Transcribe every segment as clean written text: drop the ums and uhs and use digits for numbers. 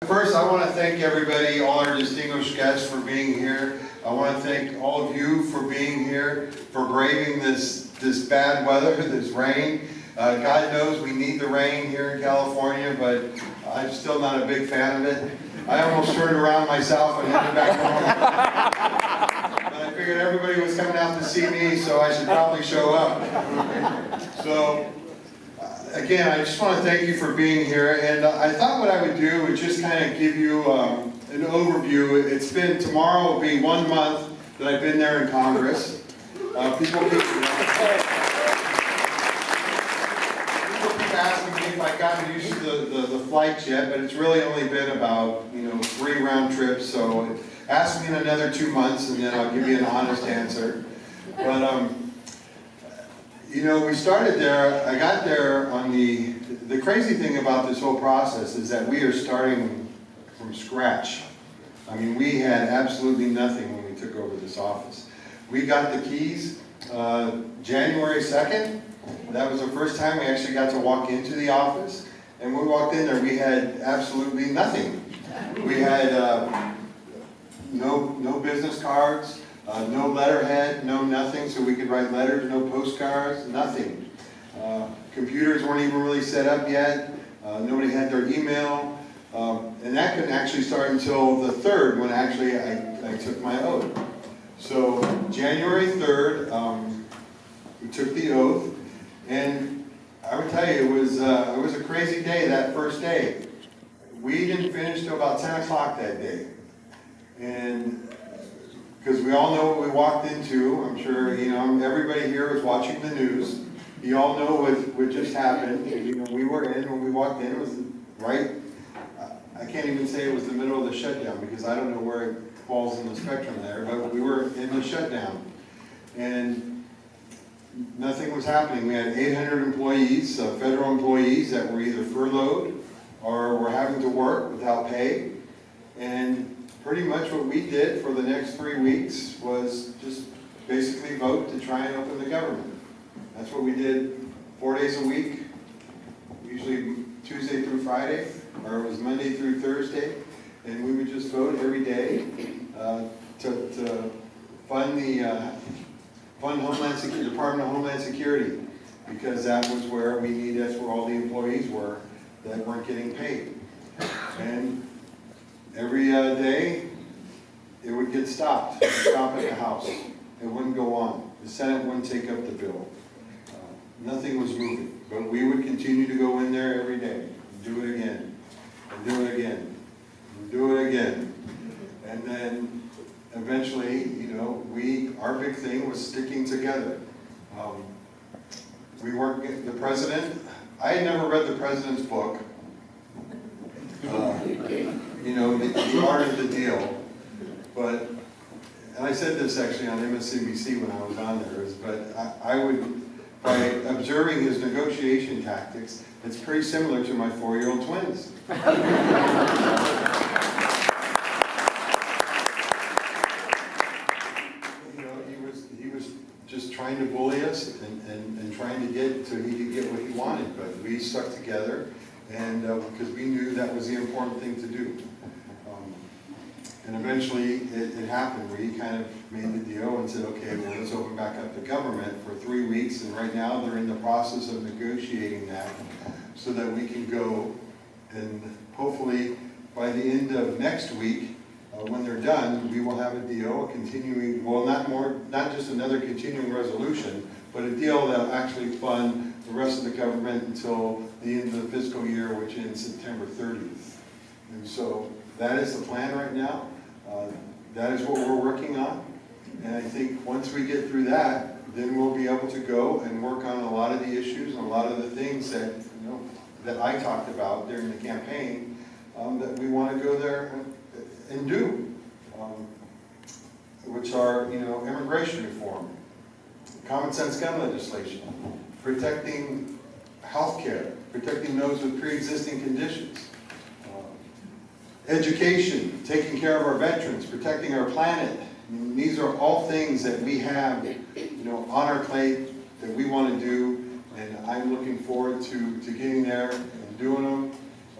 First, I want to thank everybody, all our distinguished guests for being here. I want to thank all of you for being here, for braving this bad weather, this rain. God knows we need the rain here in California, but I'm still not a big fan of it. I almost turned around myself and headed back home. But I figured everybody was coming out to see me, so I should probably show up. So, again, I just want to thank you for being here, and I thought what I would do is just kind of give you an overview. Tomorrow will be 1 month that I've been there in Congress. People keep asking me if I've gotten used to the flights yet, but it's really only been about 3 round trips, so ask me in another 2 months and then I'll give you an honest answer. But we started there. I got there on the crazy thing about this whole process is that we are starting from scratch. I mean, we had absolutely nothing when we took over this office. We got the keys January 2nd. That was the first time we actually got to walk into the office. And when we walked in there, we had absolutely nothing. We had no business cards. No letterhead, no nothing, so we could write letters, no postcards, nothing. Computers weren't even really set up yet. Nobody had their email. And that couldn't actually start until the 3rd when actually I took my oath. So January 3rd, we took the oath. And I would tell you, it was a crazy day that first day. We didn't finish till about 10 o'clock that day. And because we all know what we walked into. I'm sure, everybody here was watching the news. You all know what just happened. We were in, when we walked in, it was right, I can't even say it was the middle of the shutdown because I don't know where it falls in the spectrum there, but we were in the shutdown. And nothing was happening. We had 800 employees, federal employees that were either furloughed or were having to work without pay. And pretty much what we did for the next 3 weeks was just basically vote to try and open the government. That's what we did 4 days a week, usually Tuesday through Friday, or it was Monday through Thursday, and we would just vote every day to fund the Department of Homeland Security, because that was where that's where all the employees were that weren't getting paid. And every day, it would get stopped. It would stop at the House. It wouldn't go on. The Senate wouldn't take up the bill. Nothing was moving. But we would continue to go in there every day, and do it again, and do it again, and do it again. And then eventually, our big thing was sticking together. We weren't getting the president. I had never read the president's book. The art of the deal, but, and I said this actually on MSNBC when I was on there, but I would, by observing his negotiation tactics, it's pretty similar to my 4-year-old twins. He was just trying to bully us and trying to get so he could get what he wanted, but we stuck together. And because we knew that was the important thing to do. And eventually it happened. We kind of made the deal and said, okay, well, let's open back up the government for 3 weeks. And right now they're in the process of negotiating that so that we can go and hopefully by the end of next week, when they're done, we will have a deal, a continuing, well, not just another continuing resolution, but a deal that will actually fund the rest of the government until the end of the fiscal year, which ends September 30th. And so that is the plan right now. That is what we're working on. And I think once we get through that, then we'll be able to go and work on a lot of the issues and a lot of the things that, that I talked about during the campaign, that we want to go there and do, which are, immigration reform, common sense gun legislation, protecting health care, protecting those with pre-existing conditions, education, taking care of our veterans, protecting our planet. These are all things that we have, on our plate that we want to do, and I'm looking forward to getting there and doing them.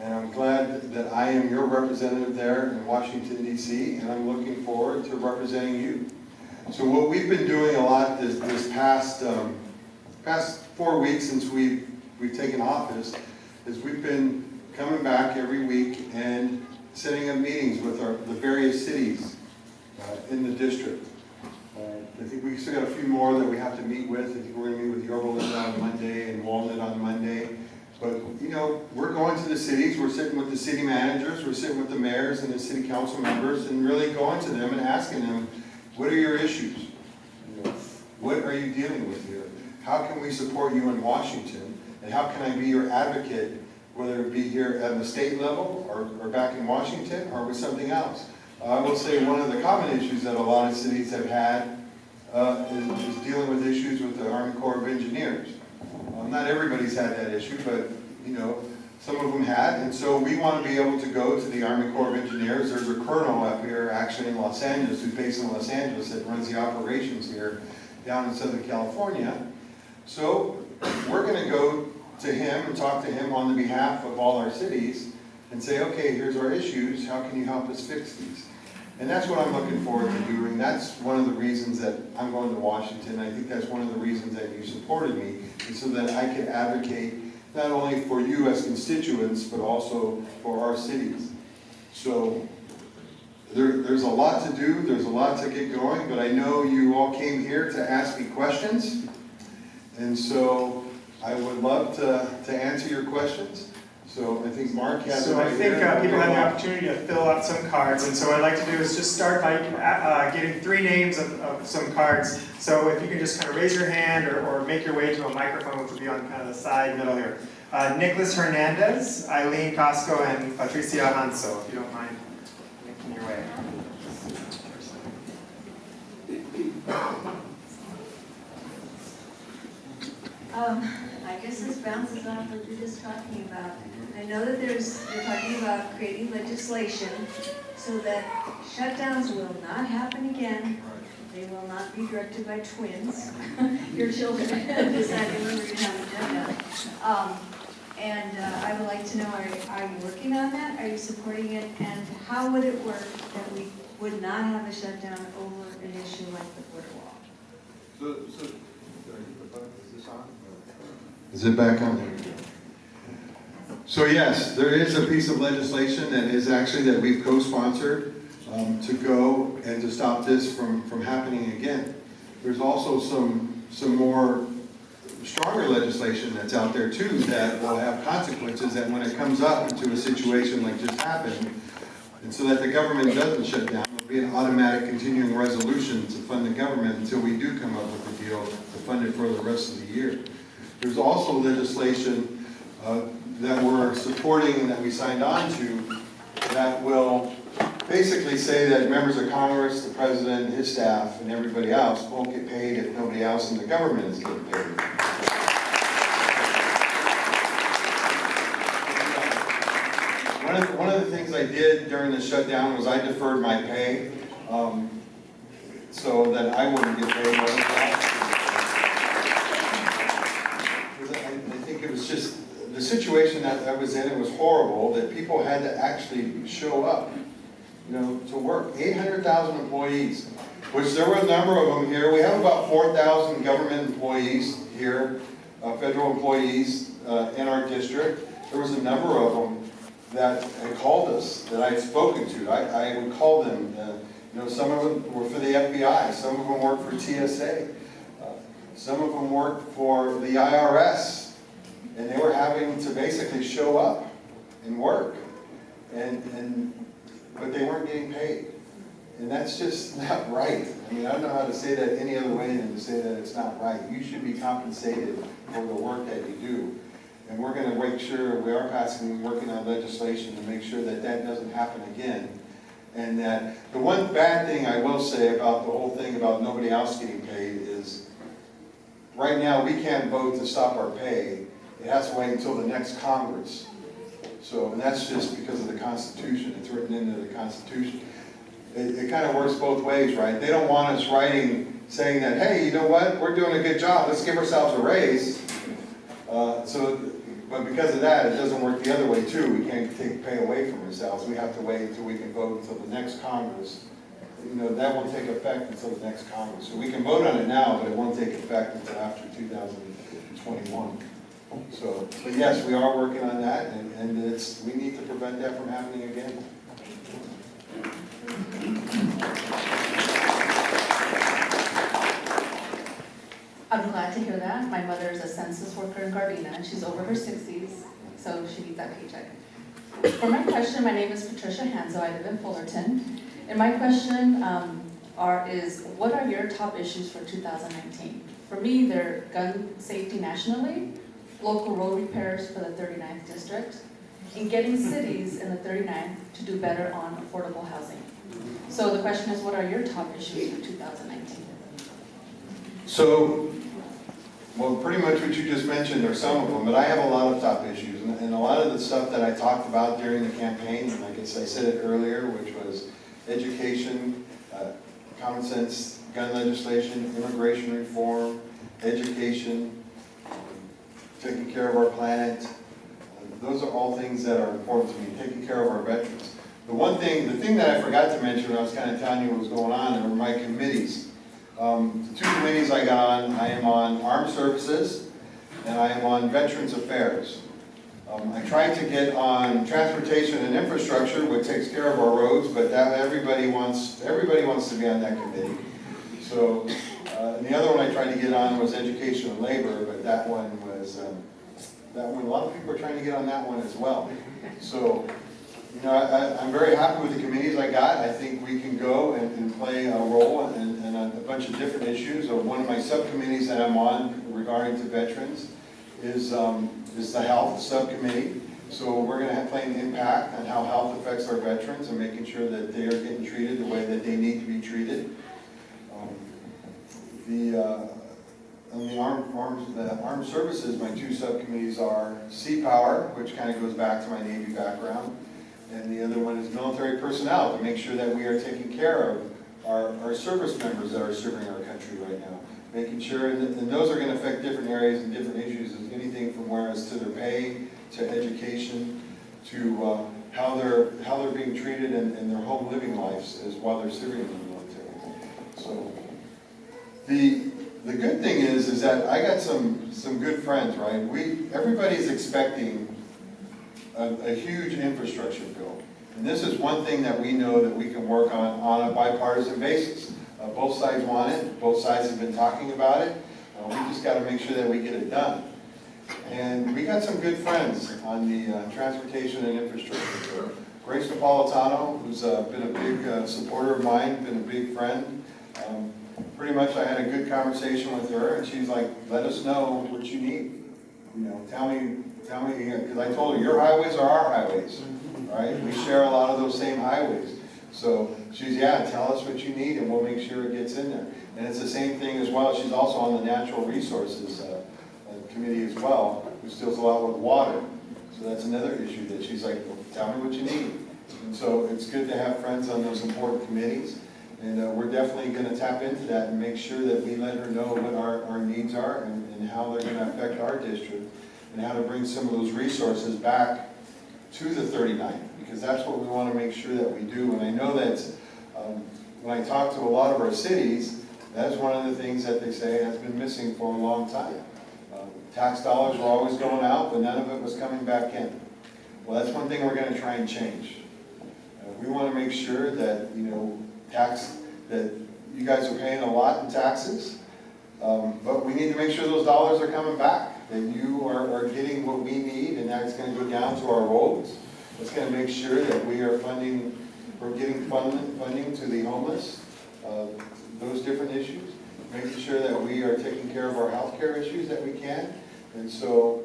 And I'm glad that I am your representative there in Washington, D.C., and I'm looking forward to representing you. So what we've been doing a lot this past 4 weeks since we've taken office is we've been coming back every week and setting up meetings with the various cities in the district. I think we still got a few more that we have to meet with. I think we're going to meet with Gilbert on Monday and Walnut on Monday. But, you know, we're going to the cities, we're sitting with the city managers, we're sitting with the mayors and the city council members and really going to them and asking them, what are your issues? You know, what are you dealing with here? How can we support you in Washington? And how can I be your advocate, whether it be here at the state level or back in Washington or with something else? I will say one of the common issues that a lot of cities have had is dealing with issues with the Army Corps of Engineers. Not everybody's had that issue, but you know, some of them had, and so we want to be able to go to the Army Corps of Engineers. There's a colonel up here, actually in Los Angeles, who's based in Los Angeles, that runs the operations here down in Southern California. So we're going to go to him and talk to him on the behalf of all our cities and say, okay, here's our issues, how can you help us fix these? And that's what I'm looking forward to doing. That's one of the reasons that I'm going to Washington. I think that's one of the reasons that you supported me, is so that I can advocate not only for you as constituents, but also for our cities. So there's a lot to do, there's a lot to get going, but I know you all came here to ask me questions. And so I would love to answer your questions. So I think Mark has. So I think people have the opportunity to fill out some cards, and so what I'd like to do is just start by getting 3 names of some cards. So if you can just kind of raise your hand or make your way to a microphone, which will be on kind of the side middle here. Nicholas Hernandez, Eileen Costco, and Patricia Hanso, if you don't mind making your way. I guess this bounces off what you're just talking about. I know that they're talking about creating legislation so that shutdowns will not happen again. They will not be directed by twins, your children, deciding when we're going to have a shutdown. I would like to know, are you working on that? Are you supporting it? And how would it work that we would not have a shutdown over an issue like the border wall? So is this on? Is it back on there? So yes, there is a piece of legislation that is actually that we've co-sponsored to go and to stop this from happening again. There's also some more stronger legislation that's out there too that will have consequences that when it comes up into a situation like just happened, and so that the government doesn't shut down, there'll be an automatic continuing resolution to fund the government until we do come up with a deal to fund it for the rest of the year. There's also legislation that we're supporting and that we signed on to that will basically say that members of Congress, the President, his staff, and everybody else won't get paid if nobody else in the government is getting paid. One of the things I did during the shutdown was I deferred my pay so that I wouldn't get paid. I think it was just the situation that I was in. It was horrible that people had to actually show up, you know, to work. 800,000 employees, which there were a number of them here. We have about 4,000 government employees here, federal employees in our district. There was a number of them that had called us, that I had spoken to. I would call them. You know, some of them were for the FBI. Some of them worked for TSA. Some of them worked for the IRS. And they were having to basically show up and work. But they weren't getting paid. And that's just not right. I mean, I don't know how to say that any other way than to say that it's not right. You should be compensated for the work that you do. And we're going to make sure we are working on legislation to make sure that that doesn't happen again. And that the one bad thing I will say about the whole thing about nobody else getting paid is right now we can't vote to stop our pay. It has to wait until the next Congress. So, and that's just because of the Constitution. It's written into the Constitution. It kind of works both ways, right? They don't want us writing saying that, hey, you know what? We're doing a good job. Let's give ourselves a raise. So but because of that, it doesn't work the other way too. We can't pay away from ourselves. We have to wait until we can vote until the next Congress. You know, that won't take effect until the next Congress. So we can vote on it now, but it won't take effect until after 2021. So, but yes, we are working on that, and we need to prevent that from happening again. I'm glad to hear that. My mother is a census worker in Gardena, and she's over her 60s, so she needs that paycheck. For my question, my name is Patricia Hanzo. I live in Fullerton. And my question is, what are your top issues for 2019? For me, they're gun safety nationally, local road repairs for the 39th district, and getting cities in the 39th to do better on affordable housing. So the question is, what are your top issues for 2019? So, well, pretty much what you just mentioned are some of them, but I have a lot of top issues, and a lot of the stuff that I talked about during the campaign, and I guess I said it earlier, which was education, common sense, gun legislation, immigration reform, education, taking care of our planet. Those are all things that are important to me, taking care of our veterans. The thing that I forgot to mention when I was kind of telling you what was going on were my committees. The two committees I got on, I am on Armed Services and I am on Veterans Affairs. I tried to get on Transportation and Infrastructure, which takes care of our roads, but everybody wants to be on that committee. So, and the other one I tried to get on was Education and Labor, but that one, a lot of people are trying to get on that one as well. So, you know, I'm very happy with the committees I got. I think we can go and play a role in a bunch of different issues. One of my subcommittees that I'm on regarding to veterans is the Health Subcommittee. So we're going to play an impact on how health affects our veterans and making sure that they are getting treated the way that they need to be treated. On the armed services, my two subcommittees are Sea Power, which kind of goes back to my Navy background, and the other one is military personnel, to make sure that we are taking care of our service members that are serving our country right now. Making sure, and those are going to affect different areas and different issues, anything from whereas to their pay, to education, to how they're being treated in their home living lives as while they're serving in the military. So the good thing is that I got some good friends, right? Everybody's expecting a huge infrastructure bill. And this is one thing that we know that we can work on a bipartisan basis. Both sides want it, both sides have been talking about it. We just got to make sure that we get it done. And we got some good friends on the transportation and infrastructure bill. Grace Napolitano, who's been a big supporter of mine, been a big friend. Pretty much I had a good conversation with her, and she's like, let us know what you need. You know, tell me, because I told her, your highways are our highways, right? We share a lot of those same highways. So she's, yeah, tell us what you need and we'll make sure it gets in there. And it's the same thing as well. She's also on the Natural Resources Committee as well, which deals a lot with water. So that's another issue that she's like, well, tell me what you need. And so it's good to have friends on those important committees. And we're definitely going to tap into that and make sure that we let her know what our needs are and how they're going to affect our district and how to bring some of those resources back to the 39th, because that's what we want to make sure that we do. And I know that when I talk to a lot of our cities, that's one of the things that they say has been missing for a long time. Tax dollars were always going out, but none of it was coming back in. Well, that's one thing we're going to try and change. We want to make sure that, you know, that you guys are paying a lot in taxes, but we need to make sure those dollars are coming back, that you are getting what we need, and that's going to go down to our roads. It's going to make sure that we are getting funding to the homeless, those different issues, making sure that we are taking care of our healthcare issues that we can. And so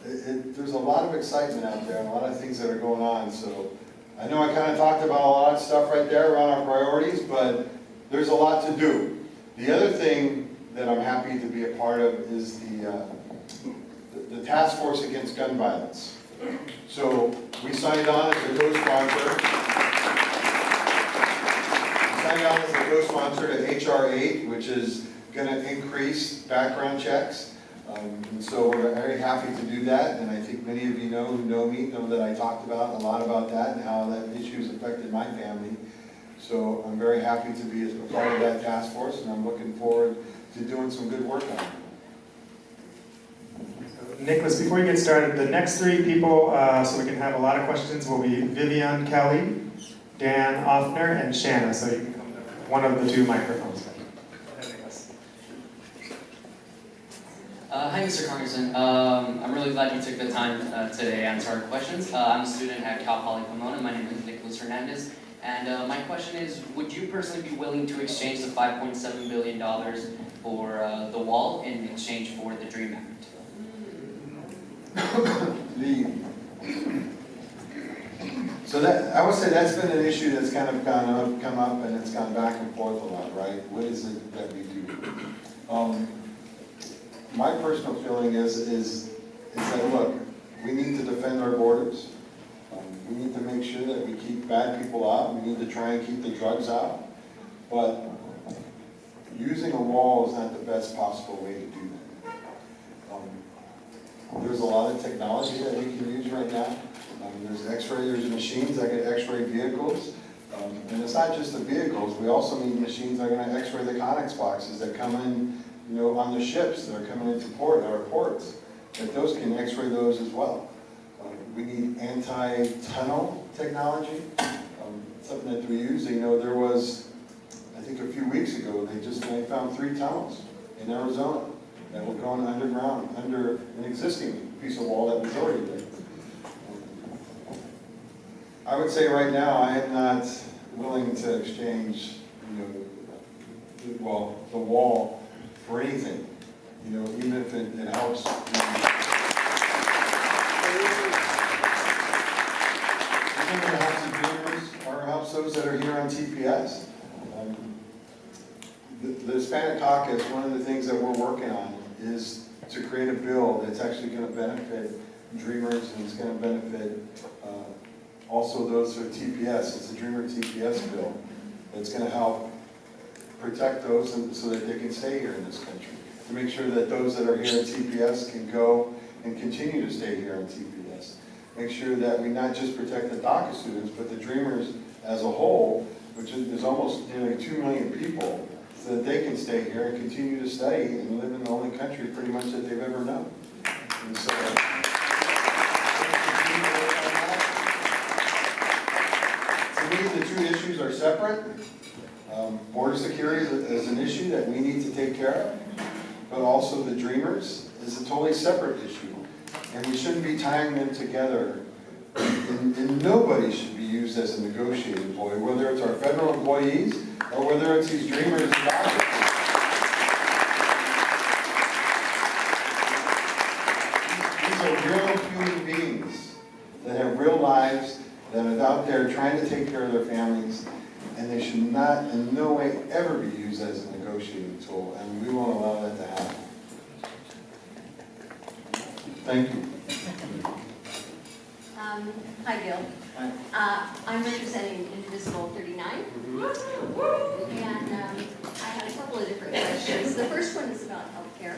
there's a lot of excitement out there and a lot of things that are going on. So I know I kind of talked about a lot of stuff right there around our priorities, but there's a lot to do. The other thing that I'm happy to be a part of is the task force against gun violence. So we signed on as a co-sponsor. We signed on as a co-sponsor to HR 8, which is going to increase background checks. And so we're very happy to do that, and I think many of you know who know me, know that I talked about a lot about that and how that issue has affected my family. So I'm very happy to be a part of that task force, and I'm looking forward to doing some good work on it. Nicholas, before you get started, the next three people, so we can have a lot of questions, will be Vivian Kelly, Dan Offner, and Shanna. So you can come to one of the two microphones. Go ahead, Nicholas. Hi, Mr. Congressman. I'm really glad you took the time today to answer our questions. I'm a student at Cal Poly Pomona. My name is Nicholas Hernandez. And my question is, would you personally be willing to exchange the $5.7 billion for the wall in exchange for the DREAM Act? So that, I would say that's been an issue that's kind of come up and it's gone back and forth a lot, right? What is it that we do? My personal feeling is that, look, we need to defend our borders. We need to make sure that we keep bad people out. We need to try and keep the drugs out. But using a wall is not the best possible way to do that. There's a lot of technology that we can use right now. There's there's machines that can x-ray vehicles. And it's not just the vehicles, we also need machines that are gonna x-ray the Conex boxes that come in, on the ships that are coming into our ports, that those can x-ray those as well. We need anti-tunnel technology, something that we use. There was, I think a few weeks ago, they found 3 tunnels in Arizona that were going underground, under an existing piece of wall that was already there. I would say right now, I am not willing to exchange, the wall for anything, even if it helps. Even if it helps the dreamers or helps those that are here on TPS. The Hispanic Caucus, one of the things that we're working on is to create a bill that's actually going to benefit dreamers and it's going to benefit also those who are TPS. It's a Dreamer TPS bill that's going to help protect those so that they can stay here in this country. To make sure that those that are here in TPS can go and continue to stay here in TPS. Make sure that we not just protect the DACA students, but the Dreamers as a whole, which is almost nearly 2 million people, so that they can stay here and continue to study and live in the only country pretty much that they've ever known. And so, to me, the two issues are separate. Border security is an issue that we need to take care of, but also the Dreamers is a totally separate issue. And we shouldn't be tying them together. And nobody should be used as a negotiating employee, whether it's our federal employees or whether it's these Dreamers and doctors. These are real human beings that have real lives, that are out there trying to take care of their families, and they should not in no way ever be used as a negotiating tool, and we won't allow that to happen. Thank you. Hi, Gil. I'm representing Indivisible 39. And I had a couple of different questions. The first one is about healthcare,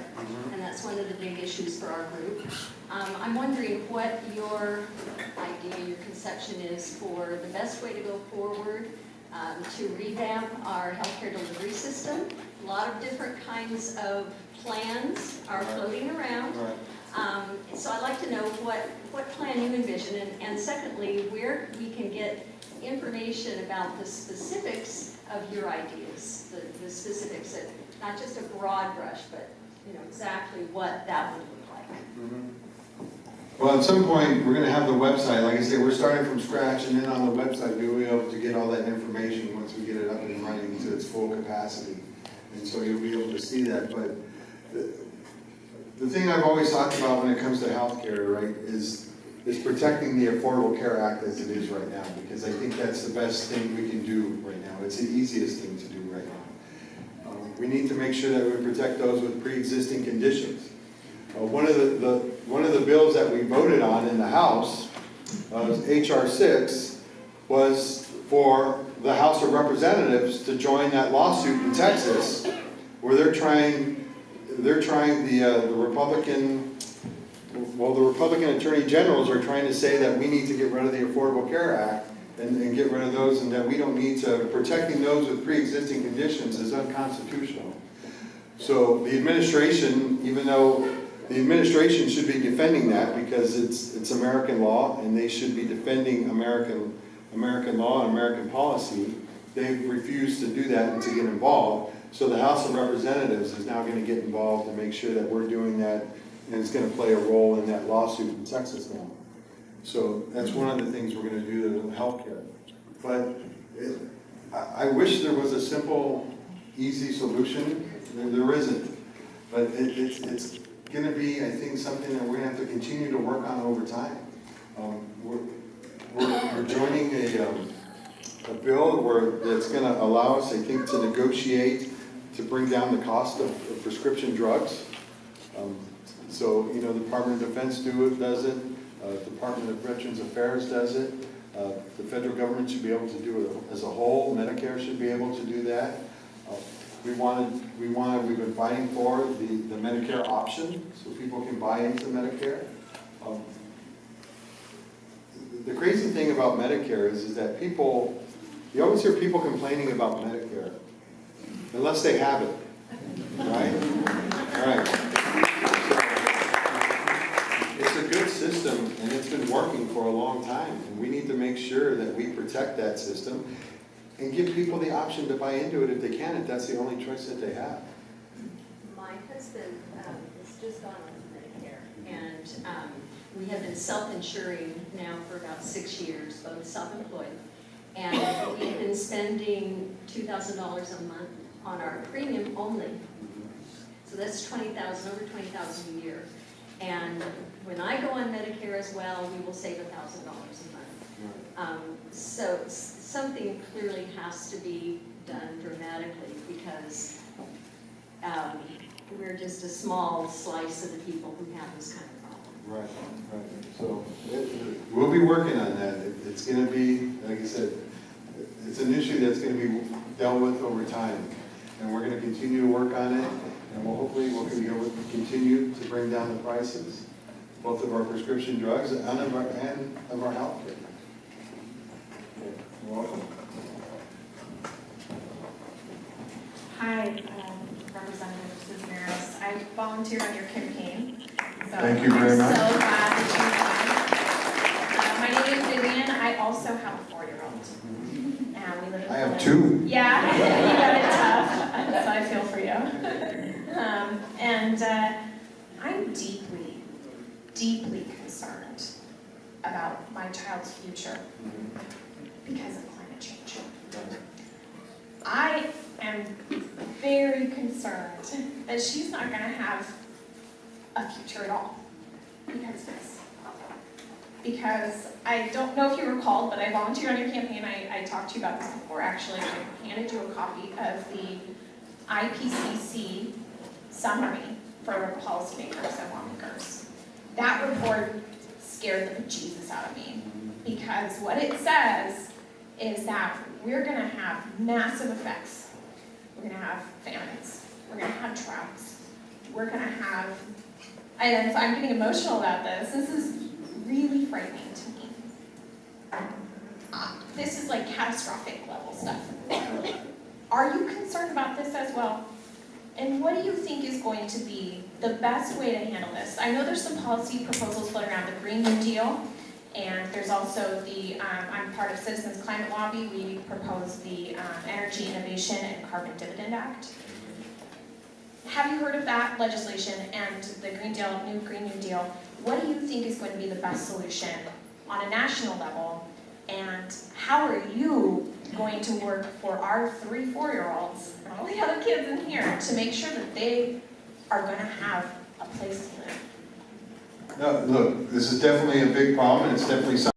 and that's one of the big issues for our group. I'm wondering what your idea, your conception is for the best way to go forward to revamp our healthcare delivery system. A lot of different kinds of plans are floating around. So I'd like to know what plan you envision, and secondly, where we can get information about the specifics of your ideas, the specifics, that not just a broad brush, but exactly what that would look like. Well, at some point, we're going to have the website. Like I say, we're starting from scratch, and then on the website, we'll be able to get all that information once we get it up and running to its full capacity. And so you'll be able to see that. But the thing I've always talked about when it comes to healthcare, right, is protecting the Affordable Care Act as it is right now, because I think that's the best thing we can do right now. It's the easiest thing to do right now. We need to make sure that we protect those with pre-existing conditions. One of the bills that we voted on in the House, H.R. 6, was for the House of Representatives to join that lawsuit in Texas, where they're trying they're trying, the Republican attorney generals are trying to say that we need to get rid of the Affordable Care Act and get rid of those, and that we don't need to, protecting those with pre-existing conditions is unconstitutional. So the administration, even though the administration should be defending that because it's American law and they should be defending American law and American policy, they've refused to do that and to get involved. So the House of Representatives is now going to get involved to make sure that we're doing that, and it's going to play a role in that lawsuit in Texas now. So that's one of the things we're going to do to help care. But I wish there was a simple, easy solution. There isn't. But it's going to be, I think, something that we're going to have to continue to work on over time. We're joining a bill that's going to allow us, I think, to negotiate to bring down the cost of prescription drugs. So, you know, the Department of Defense does it. Department of Veterans Affairs does it. The federal government should be able to do it as a whole. Medicare should be able to do that. We've been fighting for the Medicare option so people can buy into Medicare. The crazy thing about Medicare is that people, you always hear people complaining about Medicare, unless they have it, right? Right. It's a good system, and it's been working for a long time, and we need to make sure that we protect that system and give people the option to buy into it if they can, if that's the only choice that they have. My husband is just on Medicare, and we have been self-insuring now for about 6 years, both self-employed. And we've been spending $2,000 a month on our premium only. So that's $20,000, over $20,000 a year. And when I go on Medicare as well, we will save $1,000 a month. So something clearly has to be done dramatically because we're just a small slice of the people who have this kind of problem. Right. So we'll be working on that. It's going to be, like I said, it's an issue that's going to be dealt with over time. And we're going to continue to work on it. And hopefully we'll be able to continue to bring down the prices, both of our prescription drugs and of our health care. You're welcome. Hi, Representative Cisneros. I volunteered on your campaign. So Thank you very much. I'm so glad that you won. My name is Vivian. I also have a 4-year-old. And we live in I have Florida. 2. Yeah, you got it tough, so I feel for you. I'm deeply, deeply concerned about my child's future because of climate change. I am very concerned that she's not going to have a future at all because of this. Because I don't know if you recalled, but I volunteered on your campaign. I talked to you about this before, actually. I handed you a copy of the IPCC summary for policymakers and lawmakers. That report scared the bejesus out of me because what it says is that we're going to have massive effects. We're going to have famines. We're going to have droughts. We're going to have, and so I'm getting emotional about this. This is really frightening to me. This is like catastrophic level stuff. Are you concerned about this as well? And what do you think is going to be the best way to handle this? I know there's some policy proposals floating around, the Green New Deal, and there's also the, I'm part of Citizens Climate Lobby. We proposed the Energy Innovation and Carbon Dividend Act. Have you heard of that legislation and the New Green New Deal? What do you think is going to be the best solution on a national level? And how are you going to work for our 3 4-year-olds and all the other kids in here to make sure that they are going to have a place to live? No, look, this is definitely a big problem, and it's definitely something